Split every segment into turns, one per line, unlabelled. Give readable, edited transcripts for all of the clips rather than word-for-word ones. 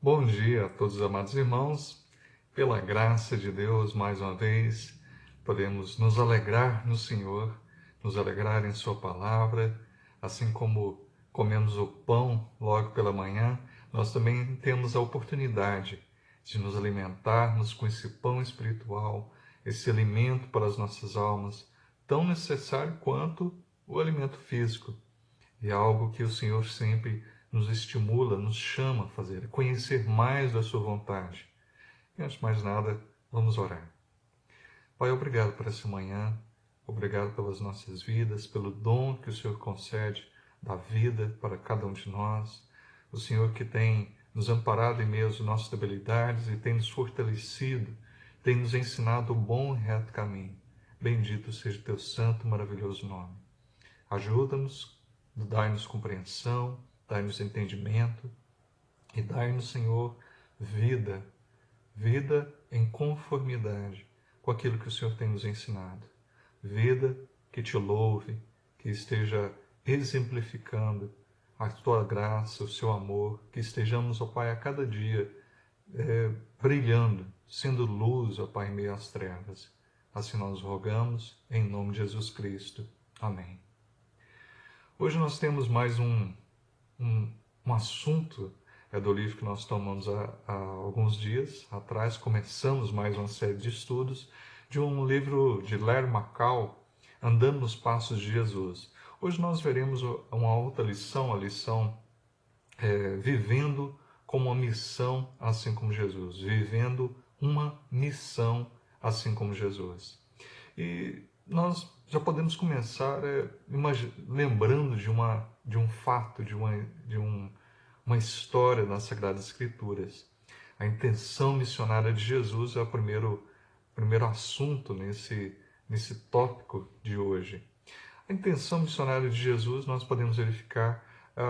Bom dia a todos os amados irmãos. Pela graça de Deus, mais uma vez, podemos nos alegrar no Senhor, nos alegrar em Sua palavra, assim como comemos o pão logo pela manhã, nós também temos a oportunidade de nos alimentarmos com esse pão espiritual, esse alimento para as nossas almas, tão necessário quanto o alimento físico. E é algo que o Senhor sempre nos estimula, nos chama a fazer, a conhecer mais da sua vontade. E antes de mais nada, vamos orar. Pai, obrigado por essa manhã, obrigado pelas nossas vidas, pelo dom que o Senhor concede da vida para cada um de nós. O Senhor que tem nos amparado em meio às nossas debilidades e tem nos fortalecido, tem nos ensinado o bom e reto caminho. Bendito seja o teu santo e maravilhoso nome. Ajuda-nos, dai-nos compreensão, dai-nos entendimento e dai-nos, Senhor, vida, vida em conformidade com aquilo que o Senhor tem nos ensinado. Vida que te louve, que esteja exemplificando a tua graça, o seu amor, que estejamos, ó Pai, a cada dia brilhando, sendo luz, ó Pai, em meio às trevas. Assim nós rogamos, em nome de Jesus Cristo. Amém. Hoje nós temos mais um assunto do livro que nós tomamos há alguns dias atrás. Começamos mais uma série de estudos de um livro de Larry McCall, Andando nos Passos de Jesus. Hoje nós veremos uma outra lição, a lição Vivendo como uma missão assim como Jesus. Vivendo uma missão assim como Jesus. E nós já podemos começar lembrando de um fato, de uma história nas Sagradas Escrituras. A intenção missionária de Jesus é o primeiro assunto nesse tópico de hoje. A intenção missionária de Jesus nós podemos verificar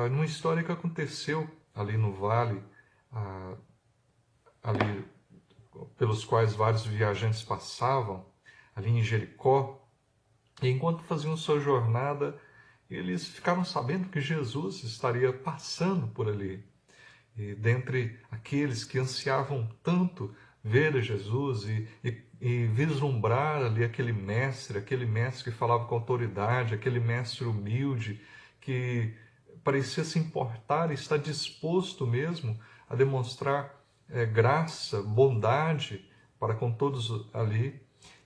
numa história que aconteceu ali no vale, ali pelos quais vários viajantes passavam, ali em Jericó. E enquanto faziam sua jornada, eles ficaram sabendo que Jesus estaria passando por ali. E dentre aqueles que ansiavam tanto ver Jesus e vislumbrar ali aquele mestre que falava com autoridade, aquele mestre humilde, que parecia se importar e estar disposto mesmo a demonstrar graça, bondade para com todos ali,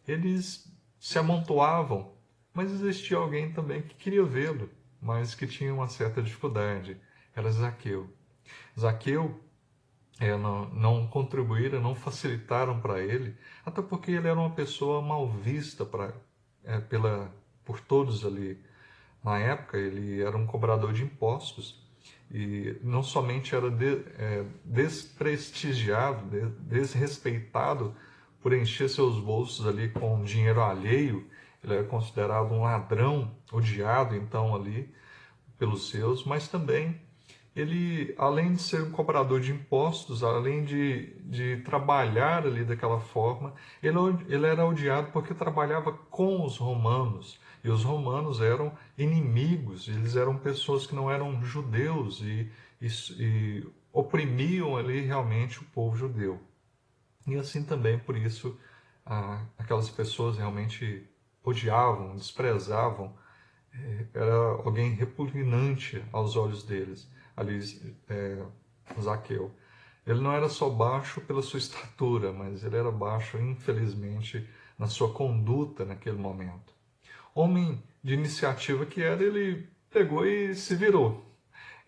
eles se amontoavam. Mas existia alguém também que queria vê-lo, mas que tinha uma certa dificuldade. Era Zaqueu. Zaqueu não contribuíram, não facilitaram para ele, até porque ele era uma pessoa mal vista por todos ali. Na época, ele era um cobrador de impostos e não somente era desprestigiado, desrespeitado por encher seus bolsos ali com dinheiro alheio. Ele era considerado um ladrão, odiado então ali pelos seus, mas também ele, além de ser um cobrador de impostos, além de trabalhar ali daquela forma, ele era odiado porque trabalhava com os romanos. E os romanos eram inimigos, eles eram pessoas que não eram judeus e oprimiam ali realmente o povo judeu. E assim também, por isso, aquelas pessoas realmente odiavam, desprezavam, era alguém repugnante aos olhos deles, ali Zaqueu. Ele não era só baixo pela sua estatura, mas ele era baixo, infelizmente, na sua conduta naquele momento. Homem de iniciativa que era, ele pegou e se virou.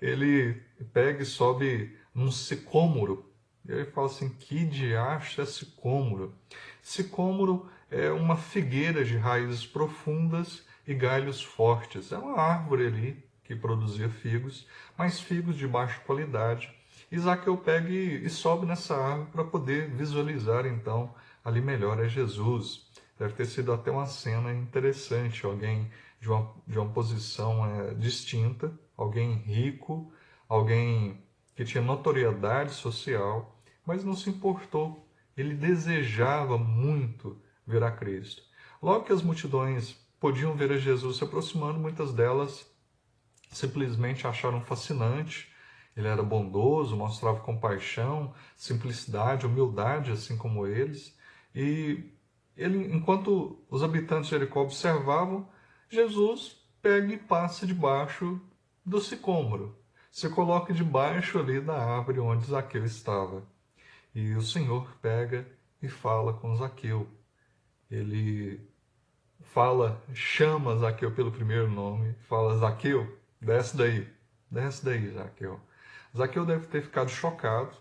Ele pega e sobe num sicômoro. E ele fala assim, que diacho é sicômoro? Sicômoro é uma figueira de raízes profundas e galhos fortes. É uma árvore ali que produzia figos, mas figos de baixa qualidade. Zaqueu pega e sobe nessa árvore para poder visualizar então ali melhor é Jesus. Deve ter sido até uma cena interessante, alguém de uma posição distinta, alguém rico, alguém que tinha notoriedade social, mas não se importou. Ele desejava muito ver a Cristo. Logo que as multidões podiam ver a Jesus se aproximando, muitas delas simplesmente acharam fascinante Ele era bondoso, mostrava compaixão, simplicidade, humildade, assim como eles. E ele, enquanto os habitantes de Jericó observavam, Jesus pega e passa debaixo do sicômoro. Se coloca debaixo ali da árvore onde Zaqueu estava. E o Senhor pega e fala com Zaqueu. Ele fala, chama Zaqueu pelo primeiro nome, fala: Zaqueu, desce daí, Zaqueu. Zaqueu deve ter ficado chocado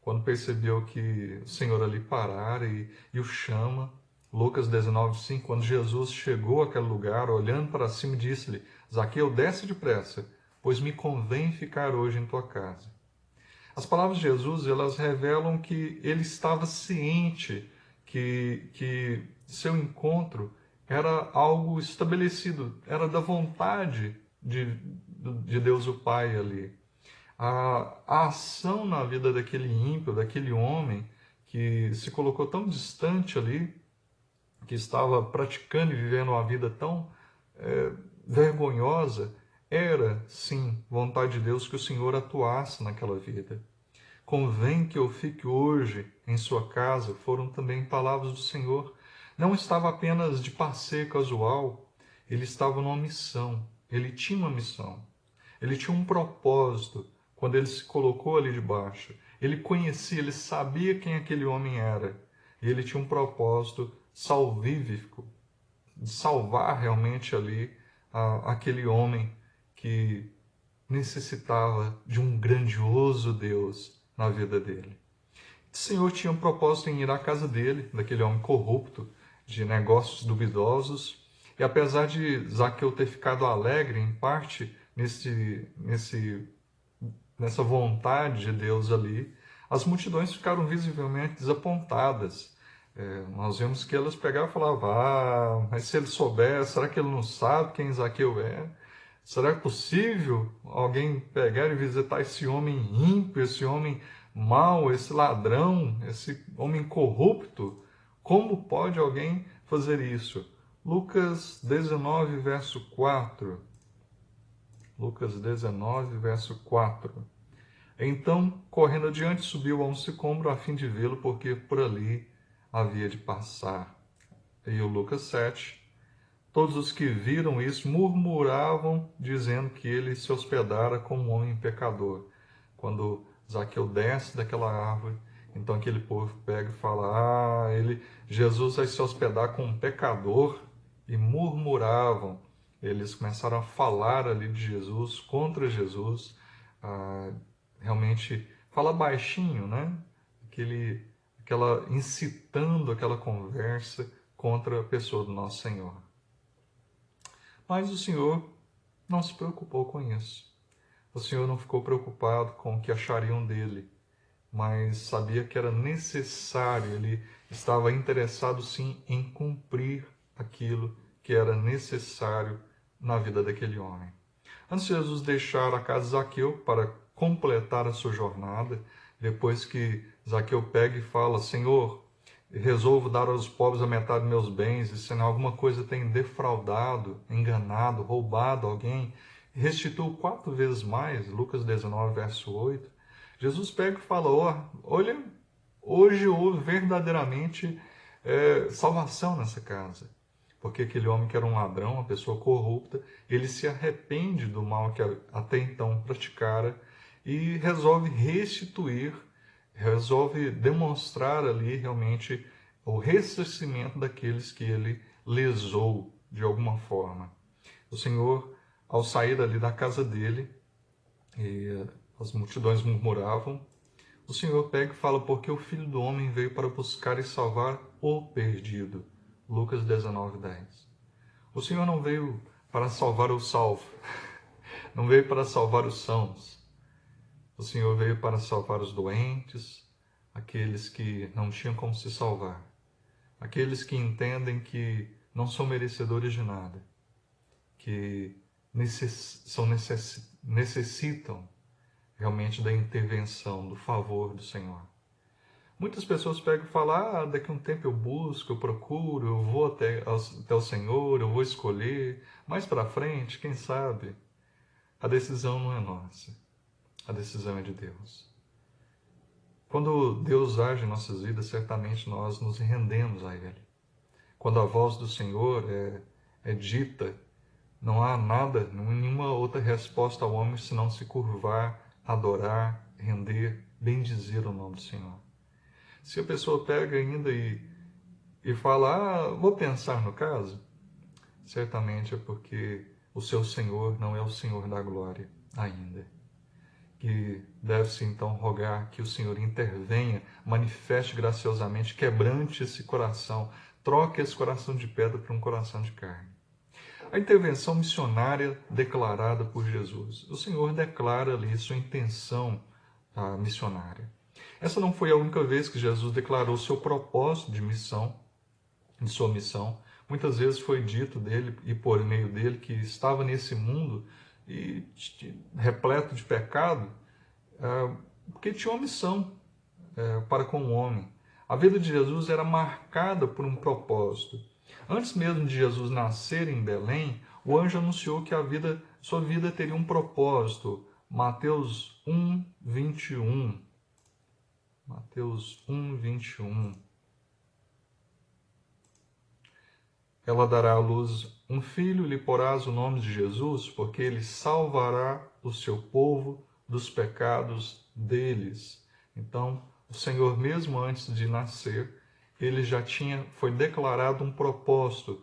quando percebeu que o Senhor ali parara e o chama. Lucas 19:5, quando Jesus chegou àquele lugar, olhando para cima, disse-lhe: Zaqueu, desce depressa, pois me convém ficar hoje em tua casa. As palavras de Jesus, elas revelam que ele estava ciente que seu encontro era algo estabelecido, era da vontade de Deus o Pai ali. A ação na vida daquele ímpio, daquele homem que se colocou tão distante ali, que estava praticando e vivendo uma vida tão vergonhosa, era, sim, vontade de Deus que o Senhor atuasse naquela vida. Convém que eu fique hoje em sua casa, foram também palavras do Senhor. Não estava apenas de passeio casual, ele estava numa missão, ele tinha uma missão, ele tinha um propósito quando ele se colocou ali debaixo. Ele conhecia, ele sabia quem aquele homem era, e ele tinha um propósito salvífico, de salvar realmente ali aquele homem que necessitava de um grandioso Deus na vida dele. O Senhor tinha um propósito em ir à casa dele, daquele homem corrupto, de negócios duvidosos, e apesar de Zaqueu ter ficado alegre, em parte, nessa vontade de Deus ali, as multidões ficaram visivelmente desapontadas. Nós vemos que elas pegavam e falavam: mas se ele souber, será que ele não sabe quem Zaqueu é? Será possível alguém pegar e visitar esse homem ímpio, esse homem mau, esse ladrão, esse homem corrupto? Como pode alguém fazer isso? Lucas 19, verso 4. Lucas 19, verso 4. Então, correndo adiante, subiu a um sicômoro a fim de vê-lo, porque por ali havia de passar. E o Lucas 7. Todos os que viram isso murmuravam, dizendo que ele se hospedara como um homem pecador. Quando Zaqueu desce daquela árvore, então aquele povo pega e fala: Jesus vai se hospedar com um pecador, e murmuravam. Eles começaram a falar ali de Jesus, contra Jesus, realmente fala baixinho, né? Incitando aquela conversa contra a pessoa do nosso Senhor. Mas o Senhor não se preocupou com isso. O Senhor não ficou preocupado com o que achariam dele, mas sabia que era necessário, ele estava interessado sim em cumprir aquilo que era necessário na vida daquele homem. Antes de Jesus deixar a casa de Zaqueu para completar a sua jornada, depois que Zaqueu pega e fala: Senhor, resolvo dar aos pobres a metade dos meus bens, e se em alguma coisa tenho defraudado, enganado, roubado alguém, restituo 4 vezes mais, Lucas 19, verso 8. Jesus pega e fala: olha, hoje houve verdadeiramente salvação nessa casa. Porque aquele homem que era um ladrão, uma pessoa corrupta, ele se arrepende do mal que até então praticara e resolve restituir, resolve demonstrar ali realmente o ressarcimento daqueles que ele lesou de alguma forma. O Senhor, ao sair ali da casa dele, e as multidões murmuravam, o Senhor pega e fala: porque o Filho do Homem veio para buscar e salvar o perdido. Lucas 19, 10. O Senhor não veio para salvar o salvo, não veio para salvar os sãos. O Senhor veio para salvar os doentes, aqueles que não tinham como se salvar, aqueles que entendem que não são merecedores de nada, que necessitam realmente da intervenção, do favor do Senhor. Muitas pessoas pegam e falam: daqui a um tempo eu busco, eu procuro, eu vou até o Senhor, eu vou escolher. Mais para frente, quem sabe? A decisão não é nossa. a decisão é de Deus. Quando Deus age em nossas vidas, certamente nós nos rendemos a Ele. Quando a voz do Senhor é dita, não há nada, nenhuma outra resposta ao homem senão se curvar, adorar, render, bendizer o nome do Senhor. Se a pessoa pega ainda e fala, vou pensar no caso, certamente é porque o seu Senhor não é o Senhor da glória ainda. Que deve-se então rogar que o Senhor intervenha, manifeste graciosamente, quebrante esse coração, troque esse coração de pedra por um coração de carne. A intervenção missionária declarada por Jesus. O Senhor declara ali sua intenção missionária. Essa não foi a única vez que Jesus declarou seu propósito de missão, de sua missão. Muitas vezes foi dito dele e por meio dele que estava nesse mundo e repleto de pecado, porque tinha uma missão para com o homem. A vida de Jesus era marcada por um propósito. Antes mesmo de Jesus nascer em Belém, o anjo anunciou que sua vida teria um propósito. Mateus 1, 21. Mateus 1, 21. Ela dará à luz um filho e lhe porás o nome de Jesus, porque ele salvará o seu povo dos pecados deles. Então, o Senhor, mesmo antes de nascer, ele já foi declarado um propósito,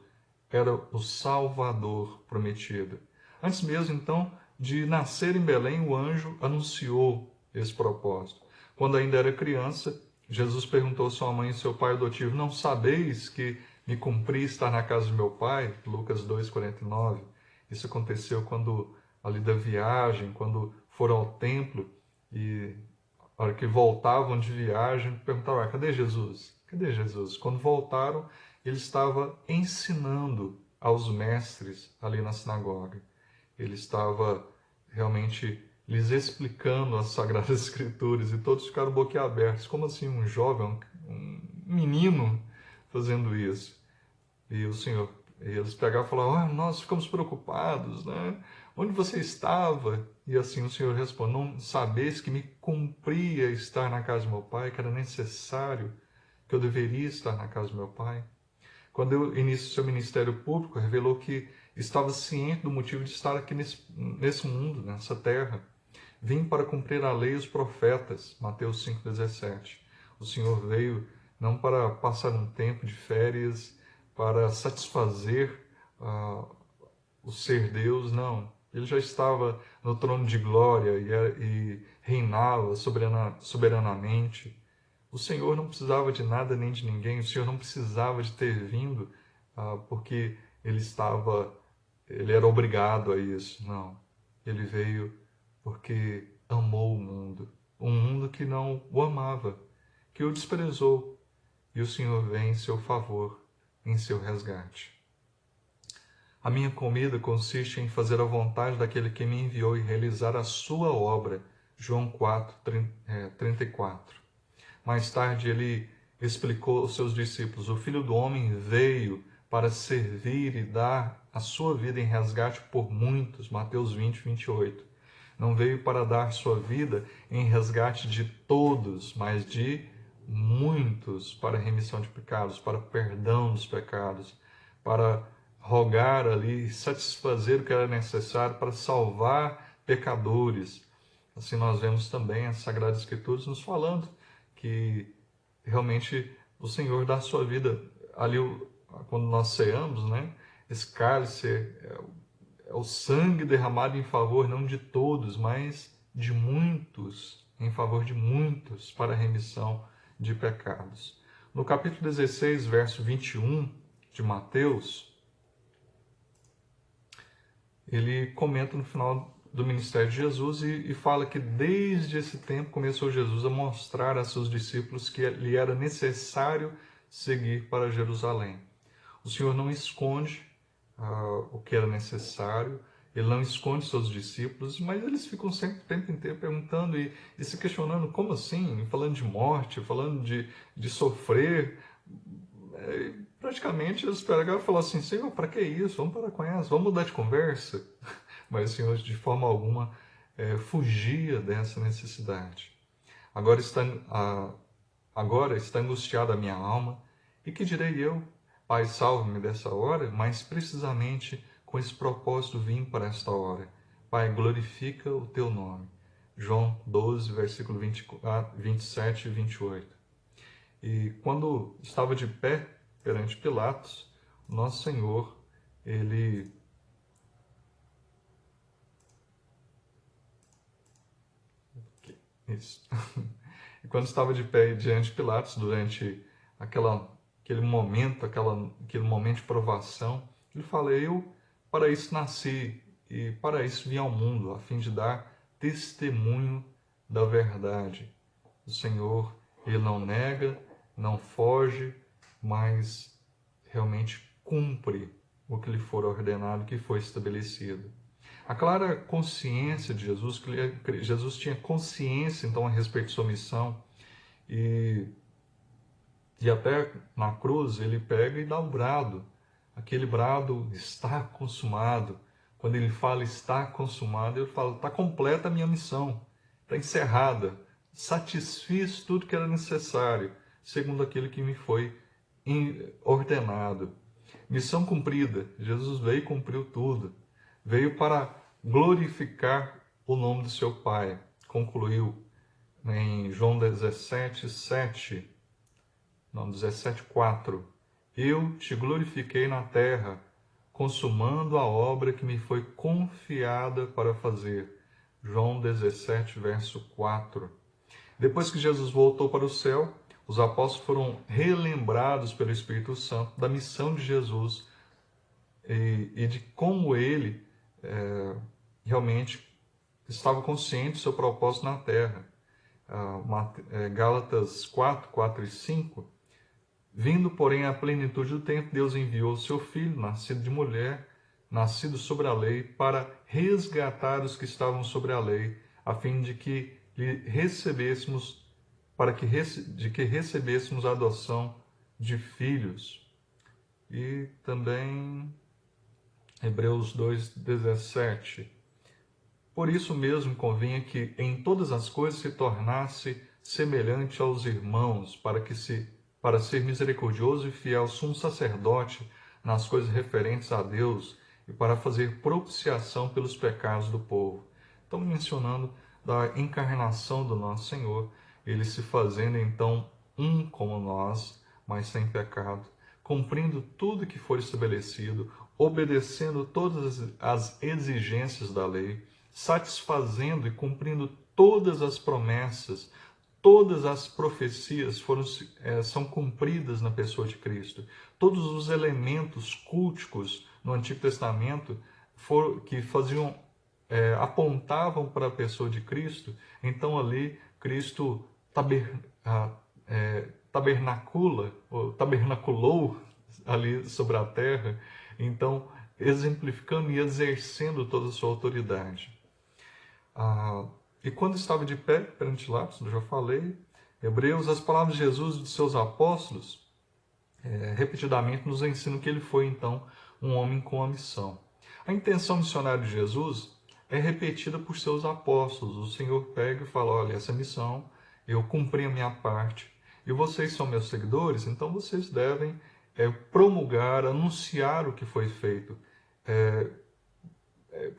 era o Salvador prometido. Antes mesmo, então, de nascer em Belém, o anjo anunciou esse propósito. Quando ainda era criança, Jesus perguntou a sua mãe e seu pai adotivo, não sabeis que me cumpri estar na casa do meu pai? Lucas 2,49. Isso aconteceu quando, ali da viagem, quando foram ao templo e na hora que voltavam de viagem, perguntavam, cadê Jesus? Cadê Jesus? Quando voltaram, ele estava ensinando aos mestres ali na sinagoga. Ele estava realmente lhes explicando as Sagradas Escrituras e todos ficaram boquiabertos. Como assim um jovem, um menino fazendo isso? E o Senhor, eles pegavam e falavam, nós ficamos preocupados, né? Onde você estava? E assim o Senhor responde, não sabeis que me cumpria estar na casa do meu pai, que era necessário, que eu deveria estar na casa do meu pai? Quando eu inicio seu ministério público, revelou que estava ciente do motivo de estar aqui nesse mundo, nessa terra. Vim para cumprir a lei e os profetas, Mateus 5,17. O Senhor veio não para passar um tempo de férias, para satisfazer o ser Deus, não. Ele já estava no trono de glória e reinava soberanamente. O Senhor não precisava de nada nem de ninguém, o Senhor não precisava de ter vindo porque ele era obrigado a isso, não. Ele veio porque amou o mundo, um mundo que não o amava, que o desprezou, e o Senhor vem em seu favor, em seu resgate. A minha comida consiste em fazer a vontade daquele que me enviou e realizar a sua obra. João 4, 34. Mais tarde ele explicou aos seus discípulos, o Filho do Homem veio para servir e dar a sua vida em resgate por muitos. Mateus 20, 28. Não veio para dar sua vida em resgate de todos, mas de muitos, para remissão de pecados, para perdão dos pecados, para rogar ali, satisfazer o que era necessário para salvar pecadores. Assim nós vemos também as Sagradas Escrituras nos falando que realmente o Senhor dá a sua vida. Ali, quando nós ceamos, né? Esse cálice é o sangue derramado em favor não de todos, mas de muitos, em favor de muitos, para a remissão de pecados. No capítulo 16, verso 21 de Mateus, ele comenta no final do ministério de Jesus e fala que desde esse tempo começou Jesus a mostrar a seus discípulos que lhe era necessário seguir para Jerusalém. O Senhor não esconde o que era necessário, ele não esconde seus discípulos, mas eles ficam sempre o tempo inteiro perguntando e se questionando, como assim? Falando de morte, falando de sofrer. Praticamente eles pegaram e falaram assim, Senhor, para que isso? Vamos parar com essa, vamos mudar de conversa. Mas o Senhor de forma alguma fugia dessa necessidade. Agora está angustiada a minha alma, e que direi eu? Pai, salve-me dessa hora, mas precisamente com esse propósito vim para esta hora. Pai, glorifica o teu nome. João 12, versículo 27 e 28. E quando estava de pé perante Pilatos, nosso Senhor, ele Isso. E quando estava de pé diante de Pilatos, durante aquele momento de provação, ele fala: Eu para isso nasci e para isso vim ao mundo, a fim de dar testemunho da verdade. O Senhor, ele não nega, não foge, mas realmente cumpre o que lhe for ordenado, que foi estabelecido. A clara consciência de Jesus, que Jesus tinha consciência então a respeito de sua missão, e, e até na cruz ele pega e dá o brado, aquele brado: está consumado. Quando ele fala está consumado, ele fala: está completa a minha missão, está encerrada, satisfiz tudo que era necessário, segundo aquilo que me foi ordenado. Missão cumprida. Jesus veio e cumpriu tudo. Veio para glorificar o nome do seu Pai. Concluiu em João 17, 7, não, 17, 4. Eu te glorifiquei na terra, consumando a obra que me foi confiada para fazer. João 17, verso 4. Depois que Jesus voltou para o céu, os apóstolos foram relembrados pelo Espírito Santo da missão de Jesus e de como ele realmente estava consciente do seu propósito na terra. Gálatas 4, 4 e 5. Vindo, porém, à plenitude do tempo, Deus enviou o seu Filho, nascido de mulher, nascido sobre a lei, para resgatar os que estavam sobre a lei, a fim de que recebêssemos a adoção de filhos. E também Hebreus 2:17. Por isso mesmo convinha que em todas as coisas se tornasse semelhante aos irmãos, para ser misericordioso e fiel sumo sacerdote nas coisas referentes a Deus e para fazer propiciação pelos pecados do povo. Estamos mencionando da encarnação do nosso Senhor, ele se fazendo então um como nós, mas sem pecado, cumprindo tudo que for estabelecido, obedecendo todas as exigências da lei, satisfazendo e cumprindo todas as promessas, todas as profecias são cumpridas na pessoa de Cristo. Todos os elementos culticos no Antigo Testamento que apontavam para a pessoa de Cristo, então ali Cristo tabernaculou ali sobre a terra, então exemplificando e exercendo toda a sua autoridade. E quando estava de pé perante Pilatos, eu já falei, Hebreus, as palavras de Jesus e de seus apóstolos, repetidamente nos ensinam que ele foi então um homem com a missão. A intenção missionária de Jesus é repetida por seus apóstolos. O Senhor pega e fala: olha, essa missão, eu cumpri a minha parte, e vocês são meus seguidores, então vocês devem promulgar, anunciar o que foi feito,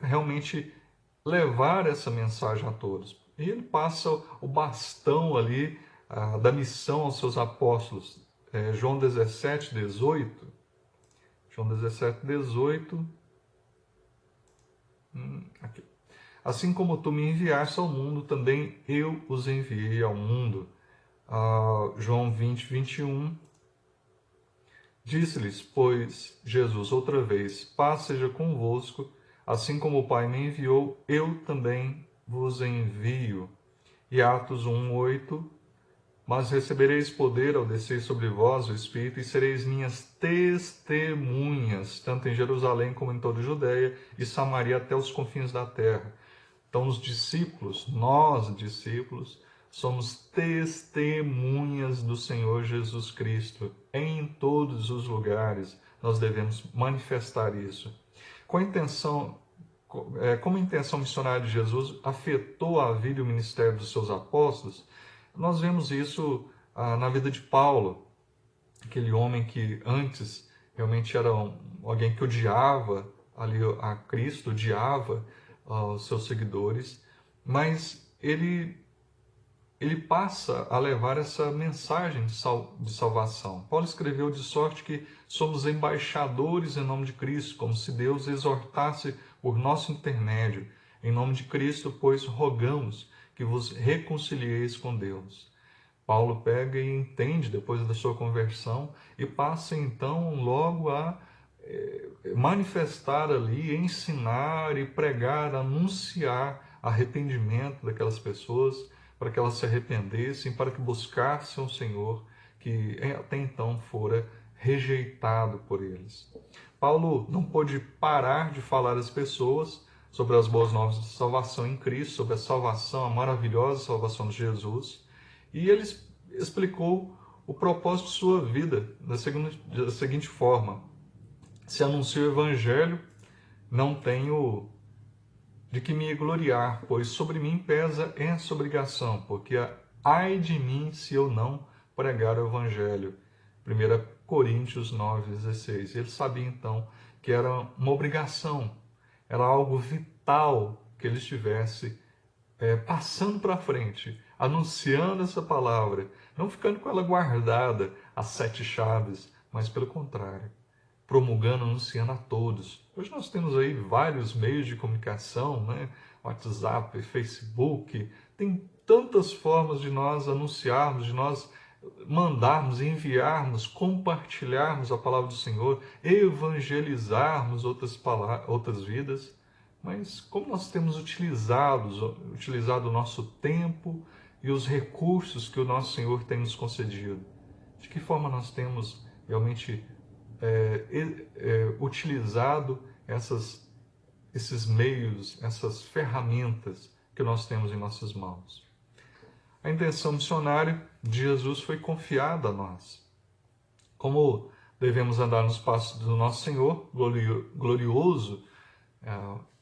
realmente levar essa mensagem a todos. E ele passa o bastão ali da missão aos seus apóstolos. João 17, 18. João 17, 18. Aqui. Assim como tu me enviaste ao mundo, também eu os enviei ao mundo. João 20, 21. Disse-lhes, pois, Jesus outra vez: paz seja convosco, assim como o Pai me enviou, eu também vos envio. E Atos 1, 8. Mas recebereis poder ao descer sobre vós o Espírito, e sereis minhas testemunhas, tanto em Jerusalém como em toda a Judéia e Samaria até os confins da terra. Então, os discípulos, nós discípulos, somos testemunhas do Senhor Jesus Cristo. Em todos os lugares nós devemos manifestar isso. Com a intenção como a intenção missionária de Jesus afetou a vida e o ministério dos seus apóstolos, nós vemos isso na vida de Paulo, aquele homem que antes realmente era alguém que odiava ali a Cristo, odiava os seus seguidores, mas ele passa a levar essa mensagem de salvação. Paulo escreveu de sorte que somos embaixadores em nome de Cristo, como se Deus exortasse por nosso intermédio. Em nome de Cristo, pois, rogamos que vos reconcilieis com Deus. Paulo pega e entende depois da sua conversão e passa então logo a manifestar ali, ensinar e pregar, anunciar arrependimento daquelas pessoas, para que elas se arrependessem, para que buscassem o Senhor, que até então fora rejeitado por eles. Paulo não pôde parar de falar às pessoas sobre as boas novas de salvação em Cristo, sobre a salvação, a maravilhosa salvação de Jesus, e ele explicou o propósito de sua vida da seguinte forma: se anuncio o Evangelho, não tenho de que me gloriar, pois sobre mim pesa essa obrigação, porque ai de mim se eu não pregar o Evangelho. 1 Coríntios 9,16. Ele sabia então que era uma obrigação, era algo vital que ele estivesse passando para frente, anunciando essa palavra, não ficando com ela guardada às 7 chaves, mas pelo contrário, promulgando, anunciando a todos. Hoje nós temos aí vários meios de comunicação, né? WhatsApp, Facebook, tem tantas formas de nós anunciarmos, de nós mandarmos, enviarmos, compartilharmos a palavra do Senhor, evangelizarmos outras vidas. Mas como nós temos utilizado o nosso tempo e os recursos que o nosso Senhor tem nos concedido? De que forma nós temos realmente utilizado esses meios, essas ferramentas que nós temos em nossas mãos? A intenção missionária de Jesus foi confiada a nós. Como devemos andar nos passos do nosso Senhor, glorioso,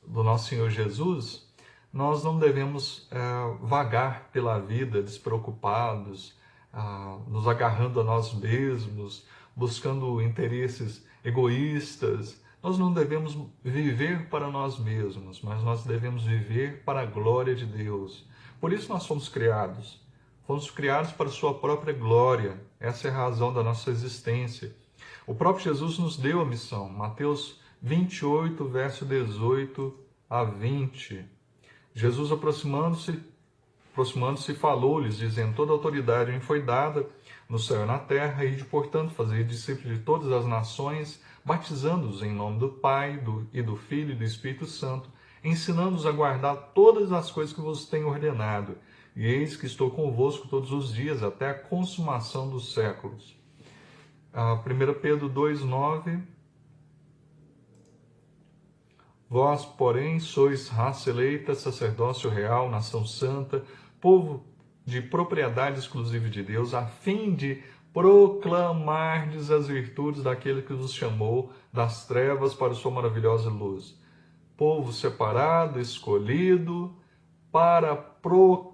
do nosso Senhor Jesus, nós não devemos vagar pela vida despreocupados, nos agarrando a nós mesmos, buscando interesses egoístas. Nós não devemos viver para nós mesmos, mas nós devemos viver para a glória de Deus. Por isso nós fomos criados. Fomos criados para a sua própria glória. Essa é a razão da nossa existência. O próprio Jesus nos deu a missão. Mateus 28, verso 18 a 20. Jesus, aproximando-se, falou-lhes, dizendo: toda autoridade me foi dada no céu e na terra, e de, portanto, fazer discípulos de todas as nações, batizando-os em nome do Pai, e do Filho e do Espírito Santo, ensinando-os a guardar todas as coisas que vos tenho ordenado. E eis que estou convosco todos os dias, até a consumação dos séculos. 1 Pedro 2,9. Vós, porém, sois raça eleita, sacerdócio real, nação santa, povo de propriedade exclusiva de Deus, a fim de proclamardes as virtudes daquele que vos chamou das trevas para a sua maravilhosa luz. Povo separado, escolhido, para proclamar,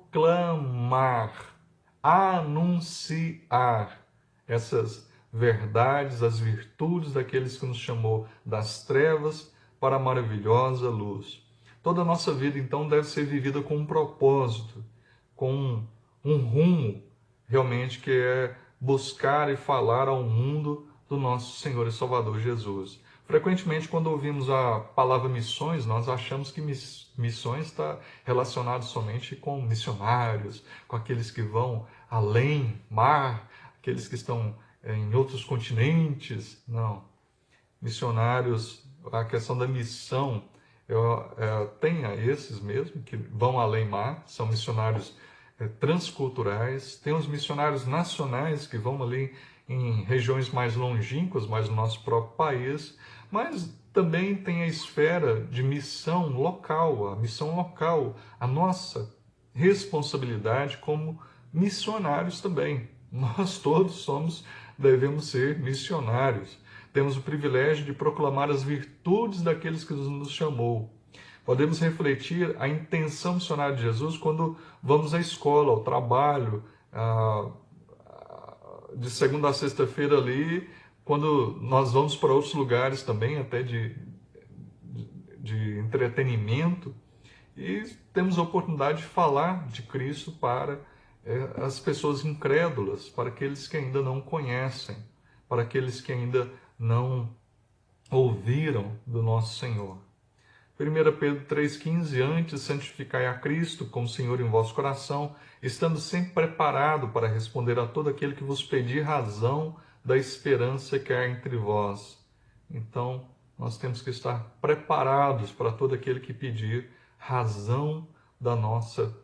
anunciar essas verdades, as virtudes daqueles que nos chamou das trevas para a maravilhosa luz. Toda a nossa vida, então, deve ser vivida com um propósito, com um rumo, realmente, que é buscar e falar ao mundo do nosso Senhor e Salvador Jesus. Frequentemente, quando ouvimos a palavra missões, nós achamos que missões está relacionado somente com missionários, com aqueles que vão além mar, aqueles que estão em outros continentes. Não. Missionários, a questão da missão, tem esses mesmo, que vão além mar, são missionários transculturais, tem os missionários nacionais que vão ali em regiões mais longínquas, mais no nosso próprio país, mas também tem a esfera de missão local, a nossa responsabilidade como missionários também. Nós todos devemos ser missionários. Temos o privilégio de proclamar as virtudes daqueles que nos chamou. Podemos refletir a intenção missionária de Jesus quando vamos à escola, ao trabalho, de segunda a sexta-feira ali, quando nós vamos para outros lugares também, até de entretenimento, e temos a oportunidade de falar de Cristo para as pessoas incrédulas, para aqueles que ainda não conhecem, para aqueles que ainda não ouviram do nosso Senhor. 1 Pedro 3,15, antes santificai a Cristo como Senhor em vosso coração, estando sempre preparado para responder a todo aquele que vos pedir razão da esperança que há entre vós. Então, nós temos que estar preparados para todo aquele que pedir razão da nossa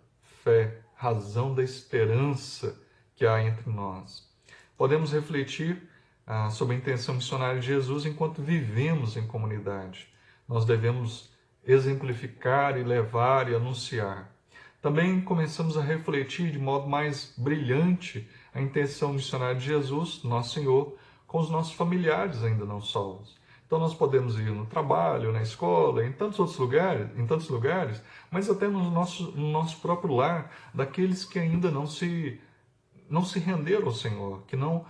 fé, razão da esperança que há entre nós. Podemos refletir sobre a intenção missionária de Jesus enquanto vivemos em comunidade. Nós devemos exemplificar e levar e anunciar. Também começamos a refletir de modo mais brilhante a intenção missionária de Jesus, nosso Senhor, com os nossos familiares ainda não salvos. Então nós podemos ir no trabalho, na escola, em tantos lugares, mas até no nosso próprio lar, daqueles que ainda não se renderam ao Senhor, que não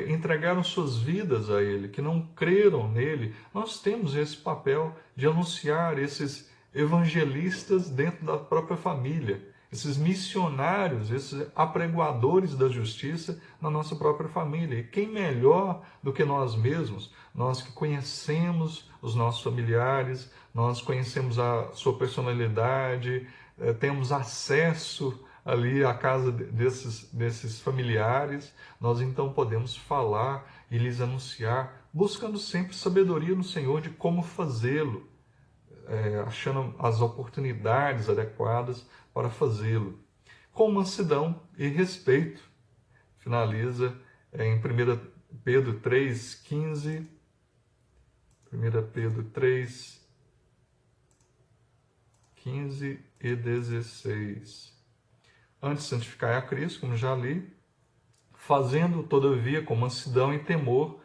entregaram suas vidas a Ele, que não creram nele. Nós temos esse papel de anunciar esses evangelistas dentro da própria família, esses missionários, esses apregoadores da justiça na nossa própria família. E quem melhor do que nós mesmos, nós que conhecemos os nossos familiares, nós conhecemos a sua personalidade, temos acesso ali à casa desses familiares, nós então podemos falar e lhes anunciar, buscando sempre sabedoria no Senhor de como fazê-lo, achando as oportunidades adequadas para fazê-lo, com mansidão e respeito. Finaliza em 1 Pedro 3,15, 1 Pedro 3, 15 e 16. Antes santificai a Cristo, como já li, fazendo todavia com mansidão e temor,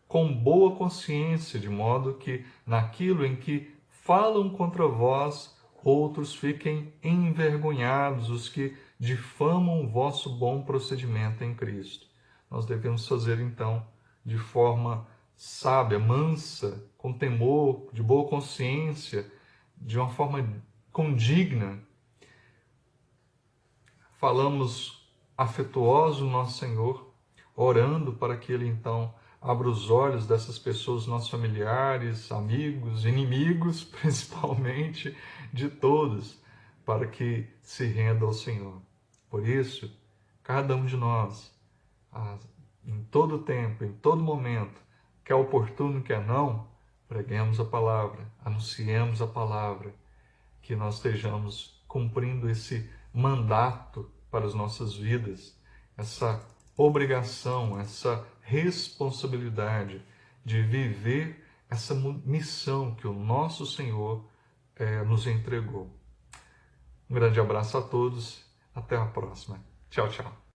com boa consciência, de modo que naquilo em que falam contra vós, outros fiquem envergonhados, os que difamam o vosso bom procedimento em Cristo. Nós devemos fazer então de forma sábia, mansa, com temor, de boa consciência, de uma forma condigna. Falamos afetuoso o nosso Senhor, orando para que Ele então abra os olhos dessas pessoas, nossos familiares, amigos, inimigos, principalmente, de todos, para que se rendam ao Senhor. Por isso, cada um de nós, em todo tempo, em todo momento, quer oportuno, quer não, preguemos a palavra, anunciemos a palavra, que nós estejamos cumprindo esse mandato para as nossas vidas, essa obrigação, essa responsabilidade de viver essa missão que o nosso Senhor nos entregou. Um grande abraço a todos, até a próxima. Tchau, tchau.